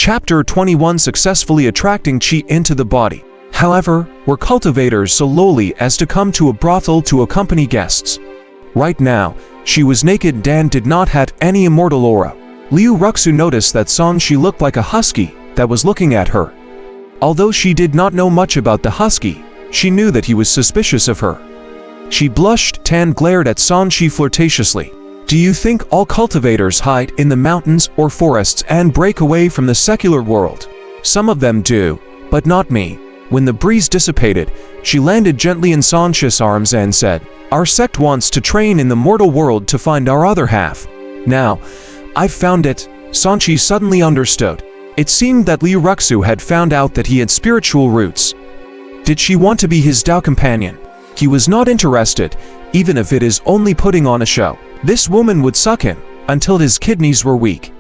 Chapter 21 Successfully Attracting Qi into the Body. However, were cultivators so lowly as to come to a brothel to accompany guests? Right now, she was naked and did not have any immortal aura. Liu Ruxu noticed that Sanxi looked like a husky that was looking at her. Although she did not know much about the husky, she knew that he was suspicious of her. She blushed and glared at Sanxi flirtatiously. Do you think all cultivators hide in the mountains or forests and break away from the secular world? Some of them do, but not me. When the breeze dissipated, she landed gently in Sanxi's arms and said, "Our sect wants to train in the mortal world to find our other half. Now, I've found it." Sanxi suddenly understood. It seemed that Liu Ruxu had found out that he had spiritual roots. Did she want to be his Tao companion? He was not interested, even if it is only putting on a show. This woman would suck him until his kidneys were weak.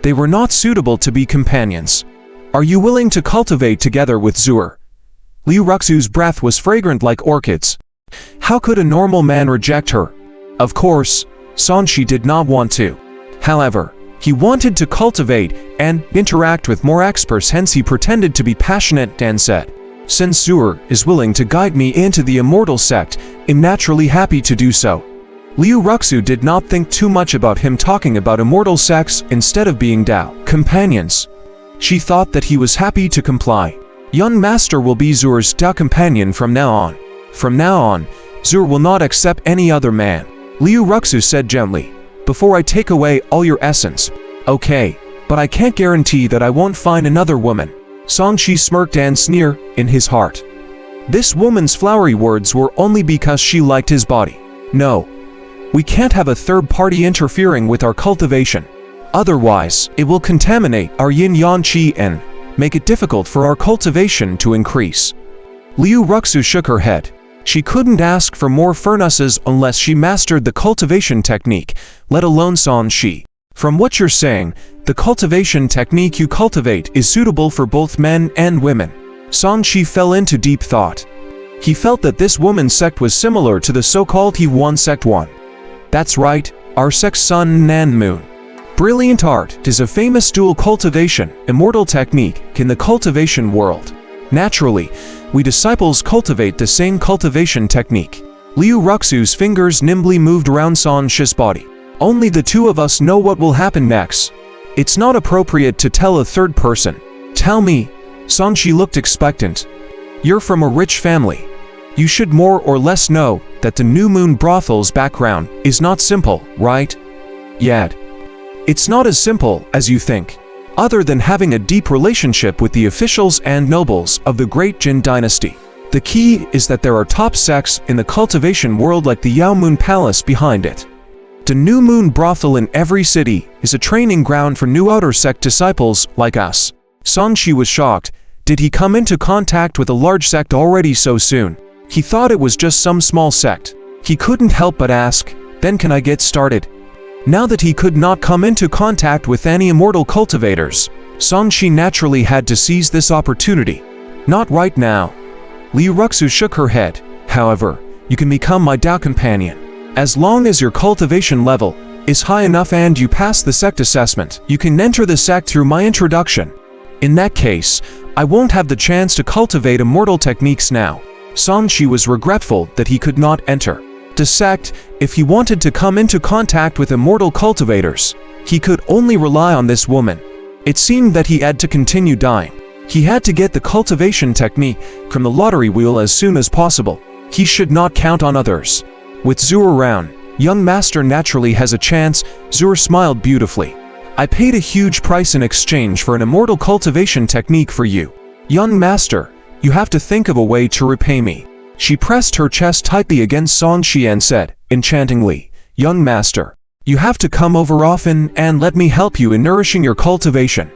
They were not suitable to be companions. Are you willing to cultivate together with Zuer? Liu Ruxu's breath was fragrant like orchids. How could a normal man reject her? Of course, Sanxi did not want to. However, he wanted to cultivate and interact with more experts, hence he pretended to be passionate and said, "Since Zuer is willing to guide me into the immortal sect, I'm naturally happy to do so." Liu Ruxu did not think too much about him talking about immortal sects instead of being Tao companions. She thought that he was happy to comply. Young Master will be Zuer's Tao companion from now on. From now on, Zuer will not accept any other man. Liu Ruxu said gently, "Before I take away all your essence." "Okay, but I can't guarantee that I won't find another woman." Sanxi smirked and sneered in his heart. This woman's flowery words were only because she liked his body. No. We can't have a third party interfering with our cultivation. Otherwise, it will contaminate our yin-yang qi and make it difficult for our cultivation to increase. Liu Ruxu shook her head. She couldn't ask for more furnaces unless she mastered the cultivation technique, let alone Sanxi. From what you're saying, the cultivation technique you cultivate is suitable for both men and women. Sanxi fell into deep thought. He felt that this woman's sect was similar to the so-called He-One Sect 1. That's right, our sect's sun and moon. Brilliant art is a famous dual cultivation, immortal technique in the cultivation world. Naturally, we disciples cultivate the same cultivation technique. Liu Ruxu's fingers nimbly moved around Sanxi's body. Only the two of us know what will happen next. It's not appropriate to tell a third person. Tell me. Sanxi looked expectant. You're from a rich family. You should more or less know that the New Moon Brothel's background is not simple, right? Yet, it's not as simple as you think. Other than having a deep relationship with the officials and nobles of the Great Jin dynasty. The key is that there are top sects in the cultivation world like the Yao Moon Palace behind it. The New Moon Brothel in every city is a training ground for new outer sect disciples like us. Sanxi was shocked. Did he come into contact with a large sect already so soon? He thought it was just some small sect. He couldn't help but ask, "Then can I get started?" Now that he could not come into contact with any immortal cultivators, Sanxi naturally had to seize this opportunity. Not right now. Liu Ruxu shook her head. However, you can become my Tao companion. As long as your cultivation level is high enough and you pass the sect assessment, you can enter the sect through my introduction. In that case, I won't have the chance to cultivate immortal techniques now. Sanxi was regretful that he could not enter the sect. If he wanted to come into contact with immortal cultivators, he could only rely on this woman. It seemed that he had to continue dying. He had to get the cultivation technique from the lottery wheel as soon as possible. He should not count on others. With Zuer around, young master naturally has a chance. Zuer smiled beautifully. I paid a huge price in exchange for an immortal cultivation technique for you. Young master, you have to think of a way to repay me. She pressed her chest tightly against Sanxi and said, enchantingly, "Young master, you have to come over often and let me help you in nourishing your cultivation.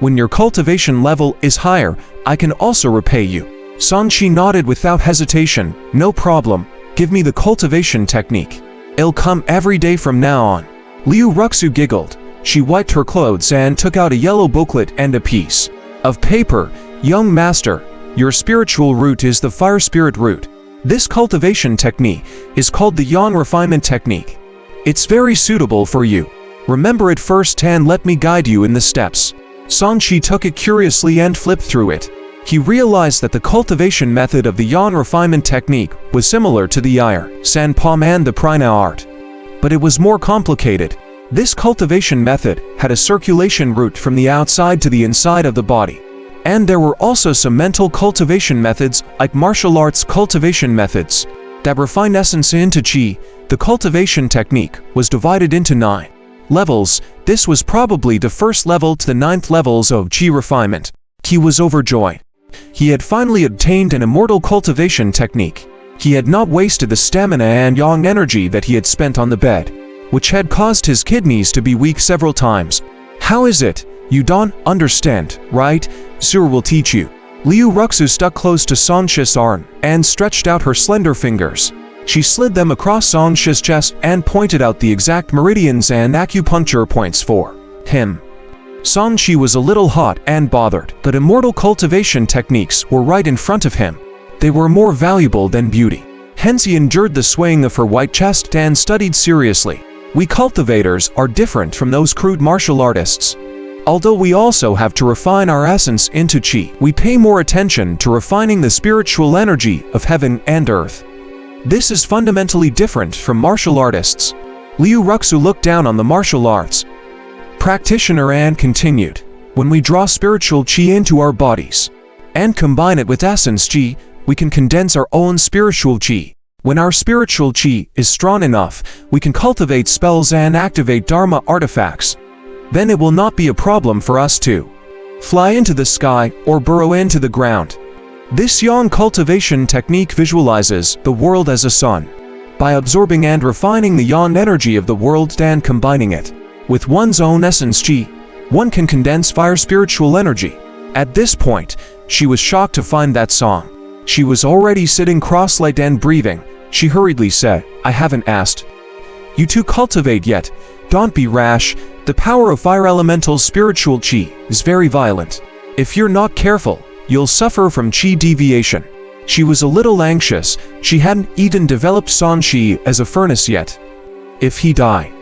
When your cultivation level is higher, I can also repay you." Sanxi nodded without hesitation. "No problem, give me the cultivation technique. It'll come every day from now on." Liu Ruxu giggled. She wiped her clothes and took out a yellow booklet and a piece of paper. "Young master, your spiritual root is the fire spirit root. This cultivation technique is called the Yang refinement technique. It's very suitable for you. Remember it first and let me guide you in the steps." Sanchi took it curiously and flipped through it. He realized that the cultivation method of the Yan refinement technique was similar to the Iyer, Sanpom and the Prina art. But it was more complicated. This cultivation method had a circulation route from the outside to the inside of the body. And there were also some mental cultivation methods, like martial arts cultivation methods, that refine essence into qi. The cultivation technique was divided into 9 levels. This was probably the first level to the 9th levels of qi refinement. He was overjoyed. He had finally obtained an immortal cultivation technique. He had not wasted the stamina and yang energy that he had spent on the bed, which had caused his kidneys to be weak several times. How is it? You don't understand, right? Sur will teach you. Liu Ruxu stuck close to Sanchi's arm and stretched out her slender fingers. She slid them across Sanchi's chest and pointed out the exact meridians and acupuncture points for him. Sanchi was a little hot and bothered, but immortal cultivation techniques were right in front of him. They were more valuable than beauty. Hence he endured the swaying of her white chest and studied seriously. We cultivators are different from those crude martial artists. Although we also have to refine our essence into qi, we pay more attention to refining the spiritual energy of heaven and earth. This is fundamentally different from martial artists. Liu Ruxu looked down on the martial arts practitioner and continued. When we draw spiritual qi into our bodies and combine it with essence qi, we can condense our own spiritual qi. When our spiritual qi is strong enough, we can cultivate spells and activate dharma artifacts. Then it will not be a problem for us to fly into the sky or burrow into the ground. This yang cultivation technique visualizes the world as a sun. By absorbing and refining the yang energy of the world and combining it with one's own essence qi, one can condense fire spiritual energy. At this point, she was shocked to find that song. She was already sitting cross-legged and breathing. She hurriedly said, I haven't asked you to cultivate yet. Don't be rash. The power of fire elemental's spiritual qi is very violent. If you're not careful, you'll suffer from qi deviation. She was a little anxious. She hadn't even developed Sanchi as a furnace yet. If he died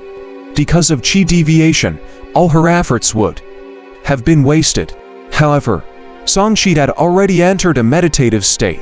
because of qi deviation, all her efforts would have been wasted. However, Sanchi had already entered a meditative state.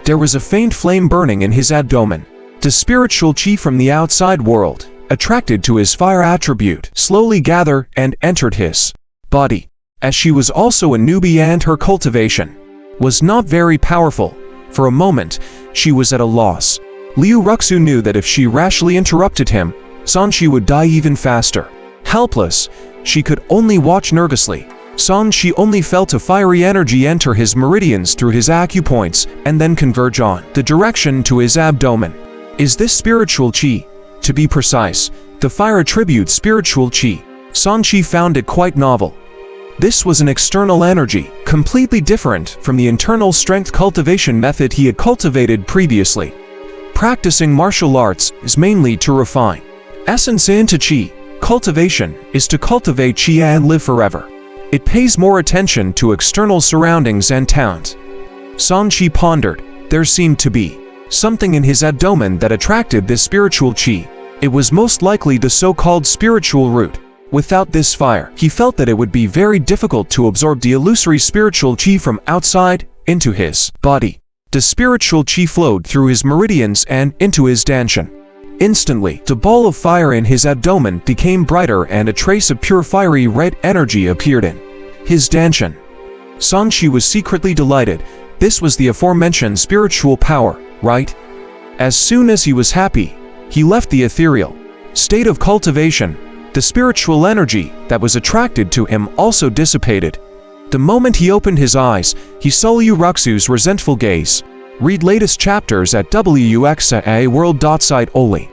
There was a faint flame burning in his abdomen. The spiritual qi from the outside world, attracted to his fire attribute, slowly gathered and entered his body. As she was also a newbie and her cultivation was not very powerful, for a moment, she was at a loss. Liu Ruxu knew that if she rashly interrupted him, Sanchi would die even faster. Helpless, she could only watch nervously. Sanchi only felt a fiery energy enter his meridians through his acupoints and then converge on the direction to his abdomen. Is this spiritual qi? To be precise, the fire attribute spiritual qi. Sanchi found it quite novel. This was an external energy, completely different from the internal strength cultivation method he had cultivated previously. Practicing martial arts is mainly to refine essence into qi. Cultivation is to cultivate qi and live forever. It pays more attention to external surroundings and talent. Sanchi pondered. There seemed to be something in his abdomen that attracted this spiritual qi. It was most likely the so-called spiritual root. Without this fire, he felt that it would be very difficult to absorb the illusory spiritual qi from outside into his body. The spiritual qi flowed through his meridians and into his danshan. Instantly, the ball of fire in his abdomen became brighter and a trace of pure fiery red energy appeared in his danshan. Sanchi was secretly delighted. This was the aforementioned spiritual power, right? As soon as he was happy, he left the ethereal state of cultivation. The spiritual energy that was attracted to him also dissipated. The moment he opened his eyes, he saw Liu Ruxu's resentful gaze. Read latest chapters at wuxia.world.site only.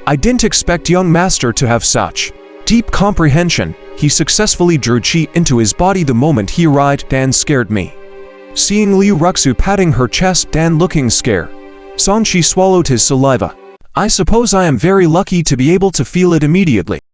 I didn't expect young master to have such deep comprehension. He successfully drew qi into his body the moment he arrived and scared me. Seeing Liu Ruxu patting her chest and looking scared, Sanchi swallowed his saliva. I suppose I am very lucky to be able to feel it immediately.